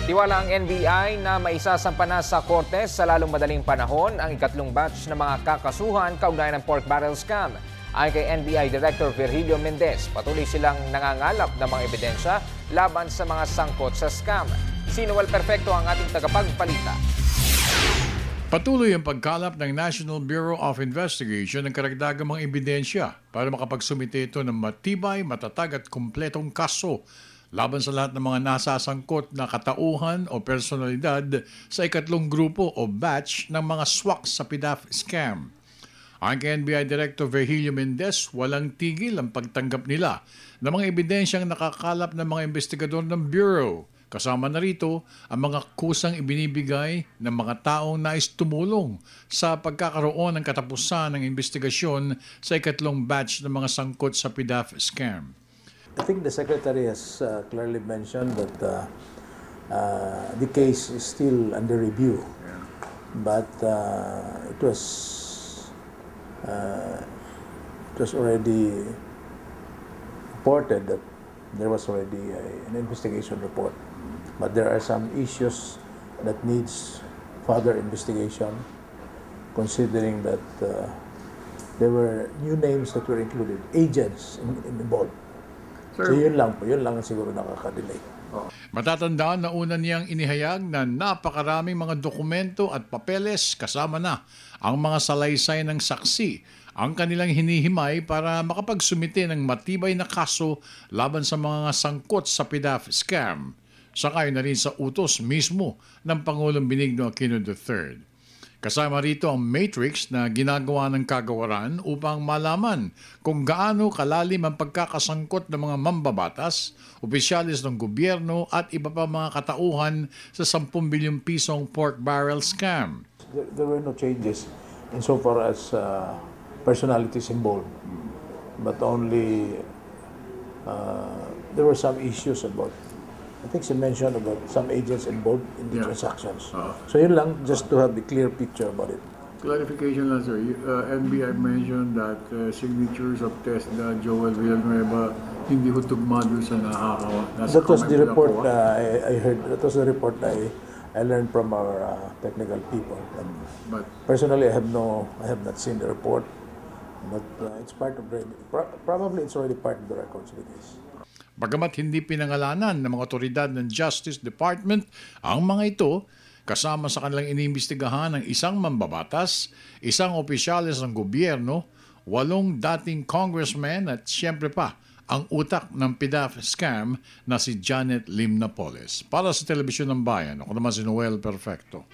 Tiwala ang NBI na maisasampa na sa korte sa lalong madaling panahon ang ikatlong batch ng mga kakasuhan kaugnay ng pork barrel scam. Ayon kay NBI Director Virgilio Mendez, patuloy silang nangangalap ng mga ebidensya laban sa mga sangkot sa scam. Si Noel Perfecto ang ating tagapagbalita. Patuloy ang pagkalap ng National Bureau of Investigation ng karagdagang mga ebidensya para makapagsumite ito ng matibay, matatag at kumpletong kaso laban sa lahat ng mga nasasangkot na katauhan o personalidad sa ikatlong grupo o batch ng mga swak sa PDAF scam. Ayon kay NBI Director Virgilio Mendez, walang tigil ang pagtanggap nila ng mga ebidensyang nakakalap ng mga investigador ng Bureau. Kasama na rito ang mga kusang ibinibigay ng mga taong nais tumulong sa pagkakaroon ng katapusan ng investigasyon sa ikatlong batch ng mga sangkot sa PDAF scam. I think the Secretary has clearly mentioned that the case is still under review, but it was already reported that there was already an investigation report, but there are some issues that needs further investigation, considering that there were new names that were included, agents involved. So yun lang siguro nakaka-delay. Matatandaan na una niyang inihayag na napakaraming mga dokumento at papeles kasama na ang mga salaysay ng saksi ang kanilang hinihimay para makapagsumite ng matibay na kaso laban sa mga sangkot sa PDAF scam. Sakay na rin sa utos mismo ng Pangulong Benigno Aquino III. Kasama rito ang matrix na ginagawa ng kagawaran upang malaman kung gaano kalalim ang pagkakasangkot ng mga mambabatas, opisyalis ng gobyerno at iba pa mga katauhan sa 10 bilyong pisong pork barrel scam. There were no changes insofar as personalities involved, but only there were some issues about, I think she mentioned about some agents involved in the transactions. So yun lang, just to have the clear picture about it. Clarification lang, sir. NBI mentioned that signatures of Tesla, Joel Villanueva, hindi ho tugma doon sa nakakawa. That was the report I heard. That was the report I learned from our technical people. But personally, I have not seen the report. But it's part of probably it's already part of the records of the case. Bagamat hindi pinangalanan ng mga otoridad ng Justice Department ang mga ito, kasama sa kanilang inimbestigahan ng isang mambabatas, isang opisyalis ng gobyerno, 8 dating congressmen at siyempre pa ang utak ng PDAF scam na si Janet Lim Napoles. Para sa Telebisyon ng Bayan, ako naman si Noel Perfecto.